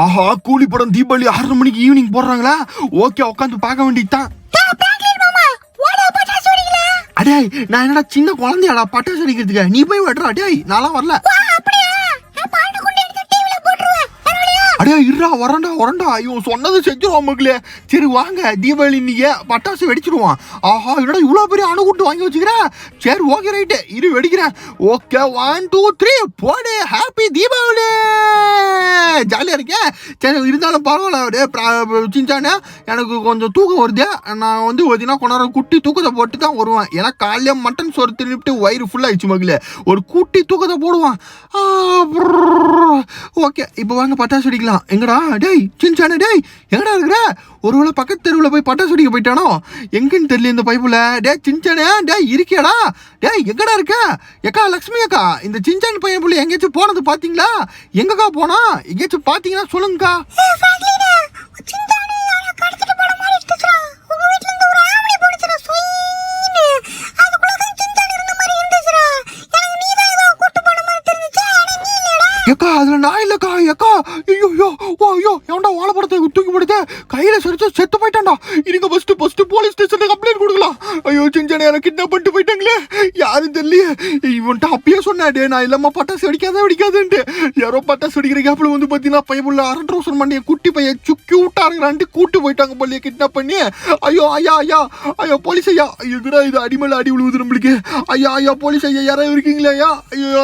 ஆஹா, கூலி படம் தீபாவளி 6:30 மணிக்கு ஈவினிங் போடுறாங்களா? ஓகே, உட்காந்து பார்க்க வேண்டியதுதான். அடே, நான் என்னடா சின்ன குழந்தையாடா பட்டாசு அடிக்கிறதுக்கு? நீ போய் வெட்டுறா. டேய், நான்லாம் வரல. அடே இருடா, வரண்டா. இவன் சொன்னது செஞ்சிருவான் மக்களே. சரி வாங்க, தீபாவளி இன்னைக்கு பட்டாசு வெடிச்சிருவான். ஆஹா, என்னடா இவ்வளோ பெரிய அணுகுண்டு வாங்கி வச்சுக்கிறேன். சரி ஓகே ரைட்டு, இரு வெடிக்கிறேன். ஓகே 1 2 3 போடு. ஹாப்பி தீபாவளி. ஜாலியாக இருக்கேன். சரி இருந்தாலும் பரவாயில்ல. சின்சானே, எனக்கு கொஞ்சம் தூக்கம் வருது. நான் வந்து பார்த்தீங்கன்னா கொஞ்ச நேரம் குட்டி தூக்கத்தை போட்டு தான் வருவேன். ஏன்னா காலையில மட்டன் சோறு திருப்பிட்டு வயிறு ஃபுல்லாகிடுச்சு மக்களே. ஒரு குட்டி தூக்கத்தை போடுவான். ஓகே, இப்போ வாங்க பட்டாசு வெடிக்கலாம். எங்கடா டேய் சின்சானே, டேய் எங்கடா இருக்கிற? ஒருவேளை பக்கத்து தெருவில் போய் பட்டாசு வெடிக்க போயிட்டானோ? எங்கன்னு தெரியல இந்த பைப்புல. டேய் சின்சானே, டேய் இருக்கியாடா? டேய் எங்கடா இருக்க? ஏக்கா லக்ஷ்மி அக்கா, இந்த சின்சான் பையன் புள்ளி எங்கேயாச்சும் போனது பாத்தீங்களா? எங்கக்கா போனா? எங்கேயாச்சும் பாத்தீங்கன்னா சொல்லுங்கக்கா. ஏக்கா அதுல நான் இல்லக்கா. ஏக்கா ஐயோ எவன்டா வாழைப்படத்தை தூக்கி போடுத கையில சரிச்சு செத்து போயிட்டான்டா. இருங்க ஃபர்ஸ்ட் போலீஸ் ஸ்டேஷன்ல கம்ப்ளைண்ட் கொடுக்கலாம். ஐயோ சின்சானே, எனக்கு கிட்னாப் பண்ணிட்டு போயிட்டாங்களே. யாரும் தெரியலையே. இவன்ட்ட அப்பயே சொன்னாடே, நான் இல்லாம பட்டாசு வெடிக்காதுன்ட்டு. யாரோ பட்டாசு வெடிக்கிற கேப்ல வந்து பாத்தீங்கன்னா பையன் அரண்டரோசன் மண்டிய குட்டி பையன் கியூட்டா இருக்கிறான்ட்டு கூட்டு போயிட்டாங்க பள்ளியை கிட்னாப் பண்ணி. ஐயோ போலீஸ் ஐயா, எங்கடா இது அடிமேல அடி விழுவுது நம்மளுக்கு. ஐயா போலீஸ் ஐயா, யாராவது இருக்கீங்களா ஐயா?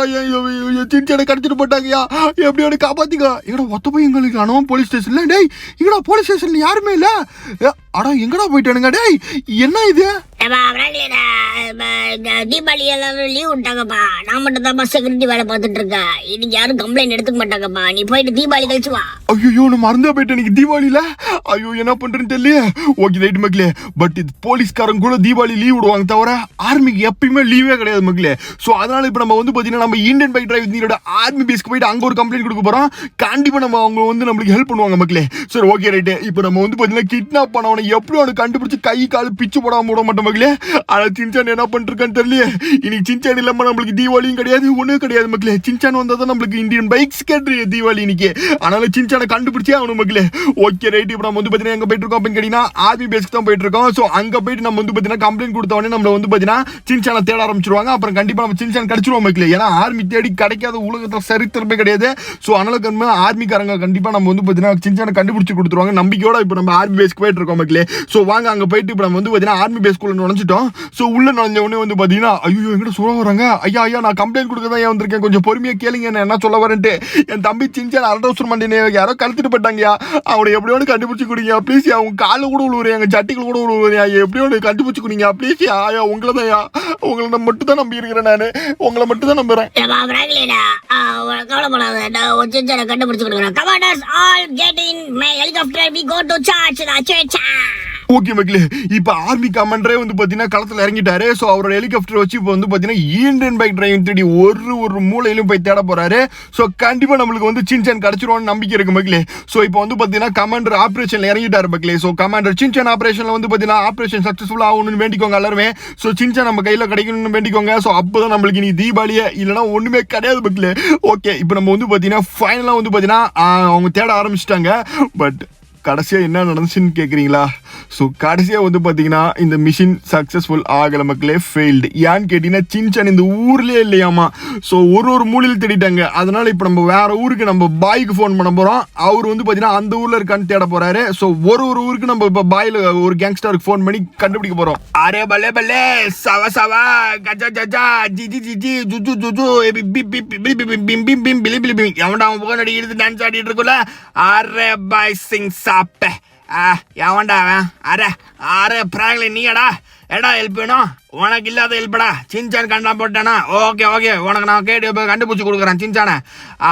ஐயோ சின்சானே கடத்திட்டு போட்டாங்க. எப்படியோட காப்பாத்திக்கா. எங்கடா ஒத்த போய் எங்களுக்கு அனுபவம் போலீஸ் ஸ்டேஷன்ல. டேய் எங்கடா போலீஸ் ஸ்டேஷன்ல யாருமே இல்ல. அடா எங்கடா போயிட்டானுங்க? டேய் என்ன இது? தீபாவளி எல்லாரும் லீவ் விட்டாங்கப்பா. நான் மட்டும் தான் செக்யூரிட்டி வேலை பார்த்துட்டு இருக்கேன். இன்னைக்கு யாரும் கம்ப்ளைண்ட் எடுத்துக்க மாட்டாங்கப்பா. நீ போயிட்டு தீபாவளி கழிச்சு வா. ஐயோ நான் மறந்தே போயிட்டேன் இன்னைக்கு தீபாவளியில. ஐயோ என்ன பண்றேன்னு தெரியல. ஓகே ரைட் மக்களே. பட் இது போலீஸ்காரங்க கூட தீபாவளி லீவ் விடுவாங்க தவிர ஆர்மிக்கு எப்பயுமே லீவே கிடையாது மக்களே. ஸோ அதனால இப்போ நம்ம வந்து பார்த்தீங்கன்னா நம்ம இந்தியன் பைக் டிரைவ் நீரோட ஆர்மி பேஸ்க்கு போயிட்டு அங்கே ஒரு கம்ப்ளைண்ட் கொடுக்க போறோம். கண்டிப்பா நம்ம அவங்க வந்து நம்மளுக்கு ஹெல்ப் பண்ணுவாங்க மக்களே. சரி ஓகே ரைட்டு. இப்போ நம்ம வந்து பார்த்தீங்கன்னா கிட்னாப் பண்ணவனை எப்படி அவனை கண்டுபிடிச்சு கை கால் பிச்சு போடாம விட மாட்டோம் மக்களே. ஆனா சின்சான் என்ன பண்ணிருக்கான்னு தெரியல. இன்னைக்கு சின்சான் இல்லாம நம்மளுக்கு தீபாவளியும் கிடையாது, ஒண்ணும் கிடையாது மக்களே. சின்சான் வந்தாதான் நம்மளுக்கு இந்தியன் பைக்ஸ் கேட்டு தீபாவளி இன்னைக்கு. அதனால சின்சானை கண்டுபிடிச்சே ஆகணும் மக்களே. Okay right. இப்போ நம்ம வந்து பாத்தீங்கன்னா எங்க போயிட்டு இருக்கோம் அப்படின்னு கேட்டீங்கன்னா ஆர்மி பேஸ்க்கு தான் போயிட்டு இருக்கோம். ஸோ அங்க போயிட்டு நம்ம வந்து பாத்தீங்கன்னா கம்ப்ளைண்ட் கொடுத்தவொடனே நம்மள வந்து பாத்தீங்கன்னா சின்சானை தேட ஆரம்பிச்சிருவாங்க. அப்புறம் கண்டிப்பா நம்ம சின்சான் கிடைச்சிருவோம் மக்களே. ஏன்னா ஆர்மி தேடி கிடைக்காத உலகத்துல சரித்திரமே கிடையாது. ஸோ அதனால ஆர்மிக்காரங்க கண்டிப்பா நம்ம வந்து பாத்தீங்கன்னா சின்சானை கண்டுபிடிச்சு கொடுத்துருவாங்க நம்பிக்கையோட. இப்போ நம்ம ஆர்மி பேஸ்க்கு போயிட்டு இருக்கோம் மக்களே. ஸோ வாங்க அங்க போயிட்டு இப்போ நம்ம வந்து பாத்தீங்கன்னா ஆர்மி பேஸ்க்குள்ள நுழைஞ்சிட்டோம். ஸோ உள்ள நுழைஞ்ச உடனே வந்து பாத்தீங்கன்னா ஐயோ எங்கிட்ட சொல்ல வராங்க. ஐயா நான் கம்ப்ளைண்ட் கொடுக்க தான் வந்திருக்கேன், கொஞ்சம் பொறுமையா கேளுங்க என்ன சொல்ல வரேன்ட்டு. என் தம்பி சின்சான் அரண்டோசர் மண்டினே யாரோ கழுத்துட்டு போயிட்டாங்கயா. அவனை எப்படியோடு கண்டுபிடிச்சு கொடுங்க ப்ளீஸ். அவங்க காலில் கூட விழுவுறேன், எங்க சட்டிகள் கூட விழுவுறியா. எப்படியோடு கண்டுபிடிச்சு கொடுங்க ப்ளீஸ். ஆயா உங்களை தான், உங்களை மட்டும் தான் நம்பி இருக்கிறேன். நான் உங்களை மட்டும் தான் நம்புறேன். கவலைப்படாத, கண்டுபிடிச்சு கொடுக்குறேன். Commanders all get in my helicopter, we go to charge the church. Okay மக்களே. இப்போ ஆர்மி கமாண்டரே வந்து பார்த்தீங்கன்னா களத்தில் இறங்கிட்டாரு. ஸோ அவரோட ஹெலிகாப்டர் வச்சு இப்போ வந்து பார்த்தீங்கன்னா இந்தியன் பைக் டிரைவிங் தேடி ஒரு மூலையிலும் போய் தேட போறாரு. ஸோ கண்டிப்பாக நம்மளுக்கு வந்து சின்சான் கிடைச்சிருவான்னு நம்பிக்கை இருக்கு மக்களே. ஸோ இப்போ வந்து பார்த்தீங்கன்னா கமாண்டர் ஆப்ரேஷனில் இறங்கிட்டாரு மக்களே. ஸோ கமாண்டர் சின்சான் ஆப்ரேஷனில் வந்து பார்த்தீங்கன்னா ஆப்ரேஷன் சக்ஸஸ்ஃபுல்லாக ஆகணும்னு வேண்டிக்கோங்க எல்லாருமே. ஸோ சின்சான் நம்ம கையில் கிடைக்கணும்னு வேண்டிக்கோங்க. ஸோ அப்போ தான் நம்மளுக்கு இனி தீபாவளியே இல்லைனா ஒன்றுமே கிடையாது மக்களே. ஓகே இப்போ நம்ம வந்து பார்த்தீங்கன்னா ஃபைனலாக வந்து பார்த்தீங்கன்னா அவங்க தேட ஆரம்பிச்சிட்டாங்க. பட் கடைசியாக என்ன நடந்துச்சுன்னு கேட்குறீங்களா? ஸோ கடைசியாக வந்து பார்த்தீங்கன்னா இந்த மிஷின் சக்ஸஸ்ஃபுல் ஆகலை மக்களே, ஃபெயில்டு. ஏன்னு கேட்டிங்கன்னா சின்சான் இந்த ஊர்லேயே இல்லையாமா. ஸோ ஒரு மூலையில் தேடிட்டாங்க. அதனால் இப்போ நம்ம வேறு ஊருக்கு நம்ம பாய்க்கு ஃபோன் பண்ண போகிறோம். அவர் வந்து பார்த்தீங்கன்னா அந்த ஊரில் இருக்கான்னு தேட போகிறாரு. ஸோ ஒரு ஊருக்கு நம்ம இப்போ பாயில் ஒரு கேங்ஸ்டருக்கு ஃபோன் பண்ணி கண்டுபிடிக்க போகிறோம். அரே பல்லே பல்லே சவா கஜா ஜஜா ஜிஜி ஜிஜி ஜுஜு ஜுஜு பிம் பிம் பிம் பிலி பிலி பிம். எவன்டா அவன் புகை நடிக்கிறது டான்ஸ் ஆடிட்டு இருக்குல்ல. அரே பாய் சிங் சாப்பிட்ட எவன்டா அவன்? அரே பிராங்க்லி நீடா எடா ஹெல்ப் வேணும்? உனக்கு இல்லாத ஹெல்ப்படா. சின்சான் கண்டா போட்டானா? ஓகே உனக்கு நான் கேட்டு கண்டுபிடிச்சி கொடுக்குறேன் சின்சானை.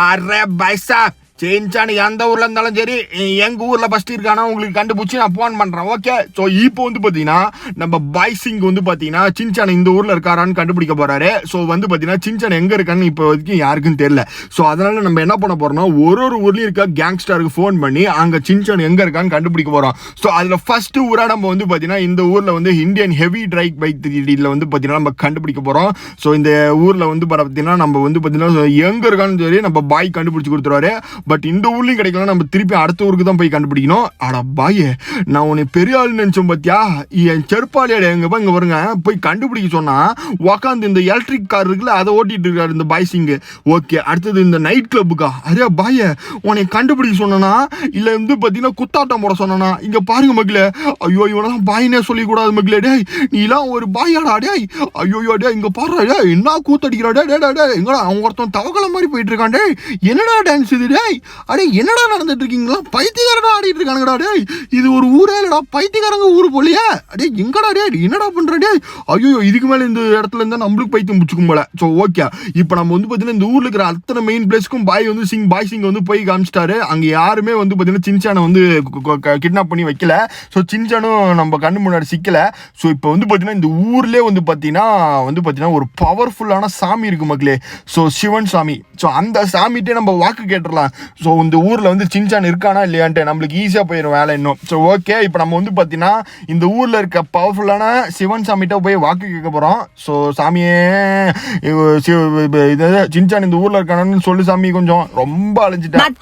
அரே பைசா சின்சான் எந்த ஊர்ல இருந்தாலும் சரி, எங்க ஊர்ல ஃபர்ஸ்ட் இருக்கானா உங்களுக்கு கண்டுபிடிச்சி நான் போன் பண்றேன். ஓகே. ஸோ இப்போ வந்து பாத்தீங்கன்னா நம்ம பாய்சிங் வந்து பாத்தீங்கன்னா சின்சான் இந்த ஊர்ல இருக்காரான்னு கண்டுபிடிக்க போறாரு. ஸோ வந்து பாத்தீங்கன்னா சின்சான் எங்க இருக்கான்னு இப்போ வரைக்கும் யாருக்கும் தெரியல. ஸோ அதனால நம்ம என்ன பண்ண போறோம்னா ஒரு ஊர்லயும் இருக்க கேங்ஸ்டருக்கு ஃபோன் பண்ணி அங்க சின்சான் எங்க இருக்கான்னு கண்டுபிடிக்க போறோம். ஸோ அதுல ஃபர்ஸ்ட் ஊரா நம்ம வந்து பாத்தீங்கன்னா இந்த ஊர்ல வந்து இந்தியன் ஹெவி டிரைவ் பைக் வந்து பாத்தீங்கன்னா நம்ம கண்டுபிடிக்க போறோம். ஸோ இந்த ஊர்ல வந்து பாத்தீங்கன்னா நம்ம வந்து பாத்தீங்கன்னா எங்க இருக்கான்னு சொல்லி நம்ம பாய் கண்டுபிடிச்சு கொடுத்துருவாரு. பட் இந்த ஊர்லயும் கிடைக்கல, நம்ம திருப்பி அடுத்த ஊருக்கு தான் போய் கண்டுபிடிக்கணும். ஆனா பாயே, நான் உன்னை பெரிய ஆள் நினைச்சோம் பாத்தியா, என் செருப்பாளியோட இங்க பாருங்க போய் கண்டுபிடிக்க சொன்னா உக்காந்து இந்த எலக்ட்ரிக் கார் இருக்குல்ல அதை ஓட்டிட்டு இருக்காரு இந்த பாய்ஸிங்க. ஓகே, அடுத்தது இந்த நைட் கிளப்புக்கா. அதே பாய உன்னை கண்டுபிடிக்க சொன்னா இல்ல வந்து பாத்தீங்கன்னா குத்தாட்டம் போட சொன்னா இங்க பாருங்க மக்களே. ஐயோ இவனெல்லாம் பாயினே சொல்லி கூடாது மக்களே. டேய் நீ எல்லாம் ஒரு பாயாடா டேய். ஐயோ டே இங்க பாரு டே என்ன கூத்தடிக்கிறா டே டே டே எங்கடா அவங்க ஒருத்தன் தவக்கல மாதிரி போயிட்டு இருக்கான். டேய் என்னடா டான்ஸ் இது டேய், அடே என்னடா நடந்துட்டு இருக்கீங்களா, பைத்தியக்காரடா ஆடிட்டு இருக்கானுங்கடா. டேய் இது ஒரு ஊரே இல்லடா, பைத்தியக்காரங்க ஊரு போலியா. அடே எங்கடா டே என்னடா பண்ற டே. ஐயோ இதுக்கு மேல இந்த இடத்துல இருந்தா நம்மளுக்கு பைத்தியம் பிடிச்சிக்கும் போல. ஸோ ஓகே, இப்போ நம்ம வந்து பாத்தீங்கன்னா இந்த ஊர்ல இருக்கிற அத்தனை மெயின் பிளேஸ்க்கும் பாய் சிங் வந்து போய் காமிச்சிட்டாரு. அங்க யாருமே வந்து பாத்தீங்கன்னா சின்சானை வந்து கிட்னாப் பண்ணி வைக்கல. ஸோ சின்சானும் நம்ம கண்ணு முன்னாடி சிக்கல. ஸோ இப்போ வந்து பாத்தீங்கன்னா இந்த ஊர்லேயே வந்து பாத்தீங்கன்னா ஒரு பவர்ஃபுல்லான சாமி இருக்கு மக்களே. ஸோ சிவன் சாமி. ஸோ அந்த சாமிகிட்டே நம்ம வாக்கு கேட்டுடலாம். ஸோ இந்த ஊர்ல வந்து சின்சான் இருக்கானா இல்லையான்ட்டு நம்மளுக்கு ஈஸியா போயிடும் வேலை இன்னும். ஸோ ஓகே, இப்போ நம்ம வந்து பாத்தீங்கன்னா இந்த ஊர்ல இருக்க பவர்ஃபுல்லான சிவன் சாமிகிட்ட போய் வாக்கு கேட்க போறோம். ஸோ சாமியே சின்சான் இந்த ஊர்ல இருக்கானு சொல்லு சாமி, கொஞ்சம் ரொம்ப அலைஞ்சிட்டேன்.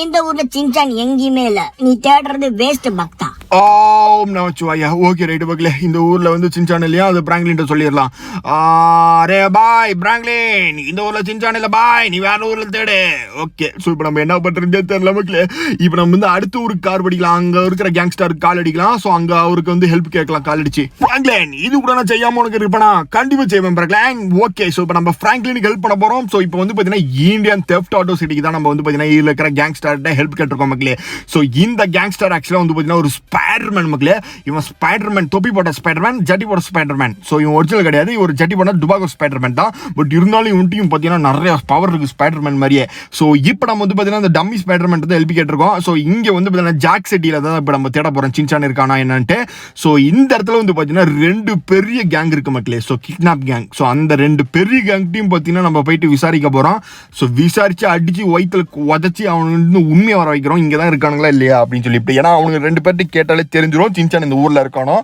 இந்த ஊர்ல சின்சான் எங்கேயுமே இல்ல, நீ தேடுறது வேஸ்ட் பக்தா. ஓம் நமச்சிவாயா. ஓகே ரைட் மக்களே, இந்த ஊர்ல வந்து சின்சான் இல்லையா, அது பிராங்க்லின் சொல்லிடலாம். அரே பாய் பிராங்க்லின், இந்த ஊர்ல சின்சான் இல்ல பாய், நீ வேற ஊர்ல தேடு. ஓகே, ஸோ இப்போ நம்ம என்ன பண்றதுன்னு தெரியல மக்களே. இப்போ நம்ம வந்து அடுத்த ஊருக்கு கார் படிக்கலாம், அங்க இருக்கிற கேங்ஸ்டருக்கு கால் அடிக்கலாம். ஸோ அங்க அவருக்கு வந்து ஹெல்ப் கேட்கலாம் கால் அடிச்சு. பிராங்க்லின் இது கூட நான் செய்யாம உனக்கு இருப்பேனா? கண்டிப்பா செய்வேன் பிராங்க்லின். ஓகே, ஸோ இப்போ நம்ம பிராங்க்லினுக்கு ஹெல்ப் பண்ண போறோம். ஸோ இப்போ வந்து பாத்தீங்கன்னா இந்தியன் தெஃப்ட் ஆட்டோ சிட்டிக்கு தான் நம்ம வந்து பாத்தீங்கன்னா இதுல இருக்கிற கேங்ஸ்டர்கிட்ட ஹெல்ப் கேட்டிருக்கோம் மக்களே. ஸோ இந்த கேங்ஸ்டர் ஆக்சுவலா வந்து பாத்தீங்கன்னா ஒரு ஸ்பைடர்மேன் மக்களே. இவன் ஸ்பைடர்மேன், தொப்பி போட்ட ஸ்பைடர்மேன், ஜட்டி போட்ட ஸ்பைடர்மேன். ஸோ இவன் ஒரிஜினல் கிடையாது, ஒரு ஜட்டி போட்ட டுபாகோ ஸ்பைடர்மேன் தான். பட் இருந்தாலும் இவன்ட்டையும் பார்த்தீங்கன்னா நிறைய பவர் இருக்கு ஸ்பைடர்மேன் மாதிரியே. ஸோ இப்போ நம்ம வந்து பார்த்தீங்கன்னா இந்த டம்மி ஸ்பைடர்மேன் தான் ஹெல்ப் கேட்டிருக்கோம். ஸோ இங்கே வந்து பார்த்தீங்கன்னா ஜாக் சிட்டியில் தான் இப்போ நம்ம தேட போகிறோம் சின்சான் இருக்கானா என்னன்ட்டு. ஸோ இந்த இடத்துல வந்து பார்த்தீங்கன்னா 2 பெரிய கேங் இருக்கு மக்களே. So kidnap gang. ஸோ அந்த 2 பெரிய கேங்டையும் பார்த்தீங்கன்னா நம்ம போயிட்டு விசாரிக்க போகிறோம். ஸோ விசாரிச்சு அடிச்சு வயிற்றுல உதச்சி அவனுக்கு உண்மையை வர வைக்கிறோம், இங்கே தான் இருக்கானுங்களா இல்லையா அப்படின்னு சொல்லிட்டு. ஏன்னா அவனுக்கு 2 பேர்ட்டு கேட்டாலே தெரிஞ்சிடும் சின்சான் இந்த ஊர்ல இருக்கானோ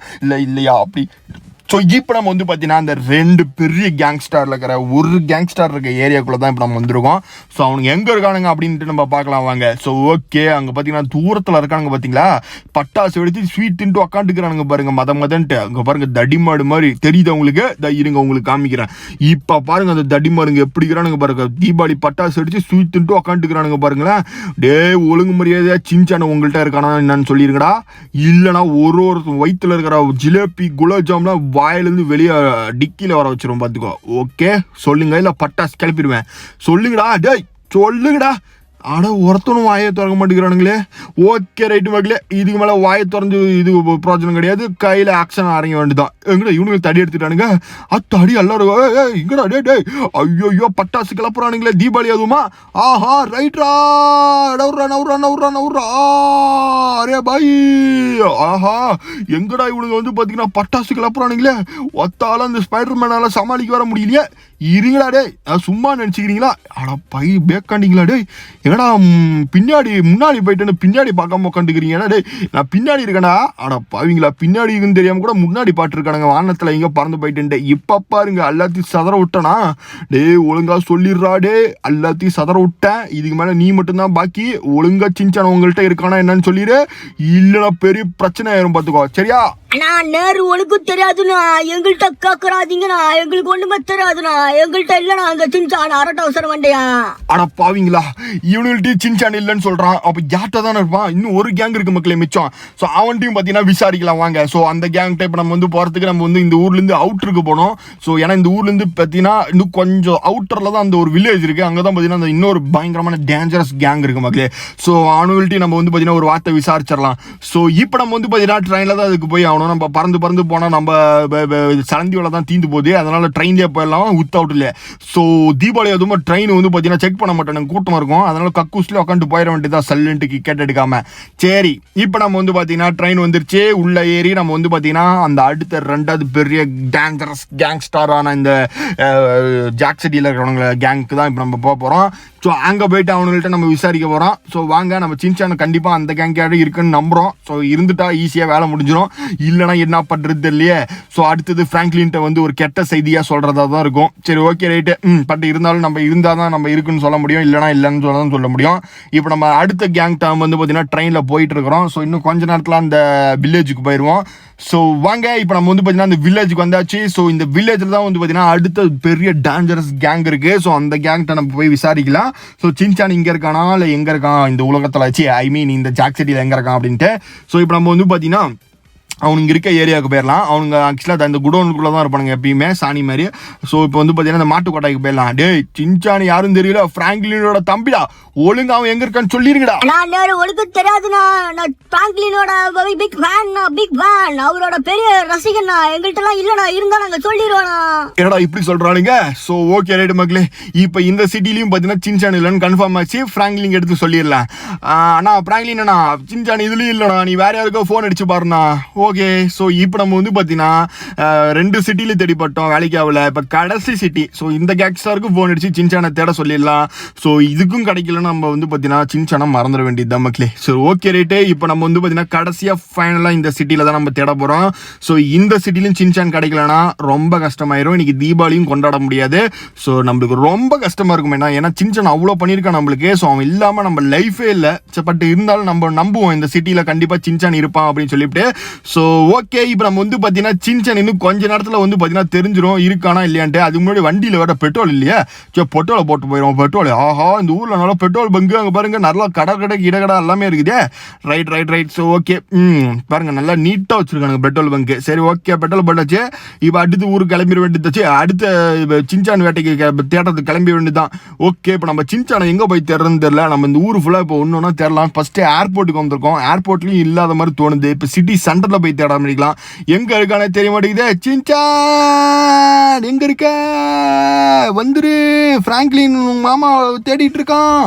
இல்லையா அப்படி. ஸோ இப்போ நம்ம வந்து பார்த்தீங்கன்னா அந்த 2 பெரிய கேங்ஸ்டரில் இருக்கிற ஒரு கேங்ஸ்டர் இருக்க ஏரியாக்குள்ளே தான் இப்போ நம்ம வந்திருக்கோம். ஸோ அவனுக்கு எங்கே இருக்கானுங்க அப்படின்ட்டு நம்ம பார்க்கலாம் வாங்க. ஸோ ஓகே, அங்கே பார்த்தீங்கன்னா தூரத்தில் இருக்கானுங்க பார்த்தீங்களா, பட்டாசு வெடித்து ஸ்வீட் தின்ட்டு உக்காந்துக்கிறானுங்க பாருங்க மதன்ட்டு. அங்கே பாருங்க தடிமாடு மாதிரி தெரியுது உங்களுக்கு, இருங்க உங்களுக்கு காமிக்கிறேன். இப்போ பாருங்க அந்த தடிமாடுங்க எப்படி இருக்கிறானுங்க பாருங்க, தீபாவளி பட்டாசு வெடிச்சு ஸ்வீட் தின்ட்டு உக்காந்துக்கிறானுங்க பாருங்களேன். டே ஒழுங்கு மரியாதையா சின்சான உங்கள்கிட்ட இருக்கானா என்னன்னு சொல்லிருங்கடா, இல்லைனா ஒரு வயிற்றுல இருக்கிற ஜிலேபி குலாப்ஜாம்லாம் வாயிலிருந்து வெளியே டிக்கில வர வச்சிரும் பாத்துக்கோ. ஓகே சொல்லுங்க, இல்ல பட்டாசு கிளப்பிடுவேன். சொல்லுங்கடா டேய் சொல்லுங்கடா. ஆட ஒருத்தனும் வாயை திறக்க மாட்டேங்கிறானுங்களே. ஓகே ரைட்டு மக்களே, இதுக்கு மேலே வாயை திறந்து இது பிரோஜனம் கிடையாது, கையில் ஆக்ஷன் அரங்க வேண்டியதான். எங்கடா இவனுக்கு தடி எடுத்துட்டானுங்க, அத்தாடி எல்லாரும் இங்கடா டே டே. ஐயோ பட்டாசு கிளப்புறானுங்களே, தீபாவளி அதுவுமா. ஆஹா ரைட்ரா, நவுறா நவுறா நவுறா நவுறா. அரே பாய், ஆஹா எங்கடா இவனுங்க வந்து பார்த்தீங்கன்னா பட்டாசு கிளப்புறானுங்களே. ஒத்தால அந்த ஸ்பைடர்மேனால சமாளிக்க வர முடியலையே. இருங்களா டே, சும்மா நினச்சிக்கிறீங்களா? அட பை பேக்காண்டிங்களா டே. என்னடா பின்னாடி முன்னாடி போயிட்டு பின்னாடி பார்க்காம உட்காந்துக்கிறீங்க டே. நான் பின்னாடி இருக்கேனா? அட பாவீங்களா, பின்னாடி இருக்குன்னு தெரியாம கூட முன்னாடி பாட்டுருக்கானுங்க வானத்தில் எங்கே பறந்து போயிட்டு. இப்போ பாருங்க எல்லாத்தையும் சதற விட்டனா டே, ஒழுங்கா சொல்லிடுறா டே, எல்லாத்தையும் சதற விட்டேன். இதுக்கு மேலே நீ மட்டும்தான் பாக்கி. ஒழுங்கா சின்சான் உங்கள்கிட்ட இருக்கானா என்னன்னு சொல்லிடு, இல்லைன்னா பெரிய பிரச்சனை ஆயிரும் பார்த்துக்கோ சரியா? அண்ணா நேரு உனக்கு தெரியாதுண்ணா, எங்கள்கிட்ட கேட்கறாதீங்கண்ணா, எங்களுக்கு ஒண்ணுமே தெரியாதுண்ணா, எங்கள்கிட்ட இல்லைண்ணா அந்த சின்சான் அரட்ட அவசரம் வண்டியா. அட பாவீங்களா, இவனுகிட்ட சின்சான் இல்லைன்னு சொல்றான். அப்ப யார்கிட்ட தானே இருப்பான்? இன்னும் ஒரு கேங் இருக்கு மக்களே மிச்சம். ஸோ அவன்ட்டையும் பார்த்தீங்கன்னா விசாரிக்கலாம் வாங்க. ஸோ அந்த கேங் டைப் நம்ம வந்து போறதுக்கு நம்ம வந்து இந்த ஊர்ல இருந்து அவுட்டருக்கு போனோம். ஸோ ஏன்னா இந்த ஊர்ல இருந்து பார்த்தீங்கன்னா இன்னும் கொஞ்சம் அவுட்டர்ல தான் அந்த ஒரு வில்லேஜ் இருக்கு, அங்கே தான் பார்த்தீங்கன்னா அந்த இன்னொரு பயங்கரமான டேஞ்சரஸ் கேங் இருக்கு மக்களே. ஸோ அவனுகள்ட்டையும் நம்ம வந்து பார்த்தீங்கன்னா ஒரு வார்த்தை விசாரிச்சிடலாம். ஸோ இப்போ நம்ம வந்து பார்த்தீங்கன்னா ட்ரெயினில் தான் அதுக்கு போய் நம்ம பறந்து போனால் நம்ம சலந்தியோட தான் தீந்து போகுது, அதனால ட்ரெயின்லேயே போயிடலாம் வித்தவுட் இல்லை. ஸோ தீபாவளி அதுவும் ட்ரெயின் வந்து பார்த்தீங்கன்னா செக் பண்ண மாட்டேன், கூட்டமாக இருக்கும், அதனால கக்கூஸ்லேயே உட்காந்து போயிட வேண்டியதான் சல்லுன்ட்டு டிக்கெட் எடுக்காம. சரி இப்போ நம்ம வந்து பார்த்தீங்கன்னா ட்ரெயின் வந்துருச்சு, உள்ள ஏறி நம்ம வந்து பார்த்தீங்கன்னா அந்த அடுத்த 2வது பெரிய டேஞ்சரஸ் கேங்ஸ்டாரான இந்த ஜாக் சிட்டியில் இருக்கிறவங்க கேங்க்கு தான் இப்போ நம்ம போக போகிறோம். ஸோ அங்கே போயிட்டு அவனுங்கள்ட்ட நம்ம விசாரிக்க போகிறோம். ஸோ வாங்க, நம்ம சின்சான் கண்டிப்பாக அந்த கேங்காக இருக்குன்னு நம்புகிறோம். ஸோ இருந்துட்டா ஈஸியாக வேலை முடிஞ்சிடும், இல்லைனா என்ன பண்றது தெரியலையே. ஸோ அடுத்தது ஃப்ராங்க்லின்ட்ட வந்து ஒரு கெட்ட செய்தியா சொல்றதா தான் இருக்கும். சரி ஓகே ரைட்டு. பட் இருந்தாலும் நம்ம இருந்தால் தான் நம்ம இருக்குன்னு சொல்ல முடியும், இல்லைனா இல்லைன்னு சொல்ல முடியும். இப்போ நம்ம அடுத்த கேங் டேர்ம் வந்து பார்த்தீங்கன்னா ட்ரெயினில் போயிட்டு இருக்கிறோம். ஸோ இன்னும் கொஞ்ச நேரத்தில் அந்த வில்லேஜுக்கு போயிடுவோம். ஸோ வாங்க இப்போ நம்ம வந்து பார்த்தீங்கன்னா அந்த வில்லேஜுக்கு வந்தாச்சு. ஸோ இந்த வில்லேஜில் தான் வந்து பார்த்தீங்கன்னா அடுத்த பெரிய டேஞ்சரஸ் கேங் இருக்கு. ஸோ அந்த கேங்கிட்ட நம்ம போய் விசாரிக்கலாம். ஸோ சின்சான் இங்கே இருக்கானா இல்லை எங்கே இருக்கான் இந்த உலகத்தில் வச்சு, ஐ மீன் இந்த ஜாக் சிட்டியில் எங்கே இருக்கான் அப்படின்ட்டு. ஸோ இப்போ நம்ம வந்து பார்த்தீங்கன்னா அவனுங்க இருக்க ஏரியாவுக்கு போயிடலாம். அவனுங்க ஆக்சுவலாக அந்த குடோனுக்குள்ளே தான் இருப்பானுங்க எப்பயுமே சாணி மாதிரி. ஸோ இப்போ வந்து பார்த்தீங்கன்னா இந்த மாட்டுக்கோட்டைக்கு போயிடலாம். டே சின்சான் யாரும் தெரியல, ஃப்ராங்க்லினோட தம்பிடா, ஒழுங்கு அவன் எங்க இருக்கான்னு சொல்லிருங்கடா. நான் ஒழுங்கு தெரியாதுண்ணா, நான் ஃப்ராங்க்லினோட பிக் ஃபேன், அவரோட பெரிய ரசிகண்ணா. எங்கள்கிட்டலாம் இல்லைண்ணா, இருந்தா நாங்கள் சொல்லிடுவோண்ணா. என்னடா இப்படி சொல்றானுங்க. ஸோ ஓகே ரைட்டு மக்களே, இப்போ இந்த சிட்டிலையும் பார்த்தீங்கன்னா சின்சான் இல்லைன்னு கன்ஃபார்ம் ஆச்சு. ஃப்ராங்க்லின் எடுத்து சொல்லிடலாம். அண்ணா ஃப்ராங்க்லின் அண்ணா, சின்சான் இதுலேயும் இல்லைண்ணா, நீ வேற யாருக்கோ ஃபோன் அடிச்சு பாருண்ணா. ஓகே. ஸோ இப்போ நம்ம வந்து பார்த்தீங்கன்னா 2 சிட்டியில் தேடிப்பட்டோம், வேலைக்கு ஆகல. இப்போ கடைசி சிட்டி. ஸோ இந்த கேங்ஸ்டருக்கு ஃபோன் அடிச்சு சின்சானை தேட சொல்லிடலாம். ஸோ இதுக்கும் கிடைக்கலன்னா நம்ம வந்து பார்த்தீங்கன்னா சின்சானை மறந்துட வேண்டியது தான் மக்களே. So okay right. இப்போ நம்ம வந்து பார்த்தீங்கன்னா கடைசியாக ஃபைனலாக இந்த சிட்டியில் தான் நம்ம தேட போகிறோம். ஸோ இந்த சிட்டிலையும் சின்சான் கிடைக்கலன்னா ரொம்ப கஷ்டமாயிரும். இன்னைக்கு தீபாவளியும் கொண்டாட முடியாது. ஸோ நம்மளுக்கு ரொம்ப கஷ்டமாக இருக்கும். ஏன்னா சின்சான் அவ்வளோ பண்ணியிருக்கான் நம்மளுக்கு. ஸோ அவன் இல்லாமல் நம்ம லைஃபே இல்லை. பட் இருந்தாலும் நம்ம நம்புவோம் இந்த சிட்டியில் கண்டிப்பாக சின்சான் இருப்பான் அப்படின்னு சொல்லிவிட்டு. ஸோ ஓகே, இப்போ நம்ம வந்து பார்த்தீங்கன்னா சின்சான் இன்னும் கொஞ்ச நேரத்தில் வந்து பார்த்தீங்கன்னா தெரிஞ்சிடும் இருக்கானா இல்லையான்ட்டு. அதுக்கு முன்னாடி வண்டியில் வேற பெட்ரோல் இல்லையா, ஸோ பெட்ரோலை போட்டு போயிடும். பெட்ரோல் ஆஹா, இந்த ஊரில் நல்லா பெட்ரோல் பங்கு அங்கே பாருங்க, நல்லா கடை இடகடை எல்லாமே இருக்குதே. ரைட். ஸோ ஓகே, பாருங்க நல்லா நீட்டாக வச்சிருக்கானுங்க பெட்ரோல் பங்கு. சரி ஓகே, பெட்ரோல் போட்டாச்சு. இப்போ அடுத்து ஊருக்கு கிளம்பிட வேண்டியதாச்சு. அடுத்த சின்சான் வேட்டைக்கு தேடுறதுக்கு கிளம்பி வேண்டியதுதான். ஓகே, இப்போ நம்ம சின்சானை எங்கே போய் தேடுறதுன்னு தெரியல. நம்ம இந்த ஊர் ஃபுல்லாக இப்போ ஒன்று ஒன்றா தேடலாம். ஃபர்ஸ்ட்டு ஏர்போர்ட்டுக்கு வந்திருக்கோம். ஏர்போர்ட்லையும் இல்லாத மாதிரி தோணுது. இப்போ சிட்டி சென்டரில் போய் தேட ஆரம்பிக்கலாம். எங்கே இருக்கானே தெரிய மாட்டேங்குது. சின்சான் எங்கே இருக்க, வந்துரு. ஃப்ராங்க்லின் மாமா தேடிட்டு இருக்கான்.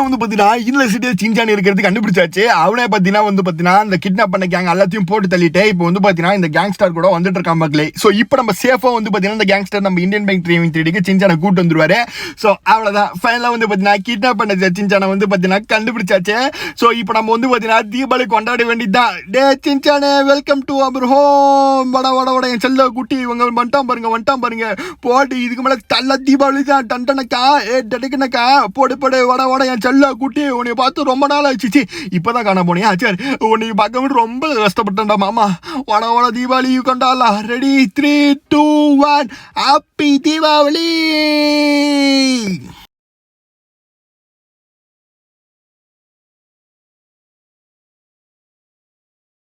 வந்து பார்த்தீங்கன்னா இந்த சிட்டியில் சின்சான் இருக்கிறது கண்டுபிடிச்சாச்சு. அவனே பார்த்தீங்கன்னா வந்து பார்த்தீங்கன்னா இந்த கிட்னாப் பண்ண கேங் எல்லாத்தையும் போட்டு தள்ளிட்டு இப்போ வந்து பார்த்தீங்கன்னா இந்த கேங்ஸ்டர் கூட வந்துட்டு இருக்கான் மக்களே. ஸோ இப்போ நம்ம சேஃபாக வந்து பார்த்தீங்கன்னா இந்த கேங்ஸ்டர் நம்ம இந்தியன் பேங்க் டிரைவிங் 3Dக்கு சின்சானை கூட்டு வந்துருவாரு. ஸோ அவ்வளோதான், ஃபைனலாக வந்து பார்த்தீங்கன்னா கிட்னாப் பண்ண சின்சானை வந்து பார்த்தீங்கன்னா கண்டுபிடிச்சாச்சு. ஸோ இப்போ நம்ம வந்து பார்த்தீங்கன்னா தீபாவளி கொண்டாட வேண்டியதுதான். டே சின்சானே, வெல்கம் டு அவர் ஹோம். வட என் செல்ல குட்டி இவங்க வந்துட்டான் பாருங்க போட்டு. இதுக்கு மேலே தள்ள தீபாவளி தான். டண்டனக்கா டெடுக்கனக்கா போடு வட என் செல்ல குட்டி. உன்னை பார்த்து ரொம்ப நாள் ஆச்சு. இப்பதான் காண போனியா? சரி, உன்னை பார்க்க ரொம்ப கஷ்டப்பட்டேன்டா மாமா. வட தீபாவளி கொண்டாடலாம். Ready 3, 2, 1 happy Deepavali.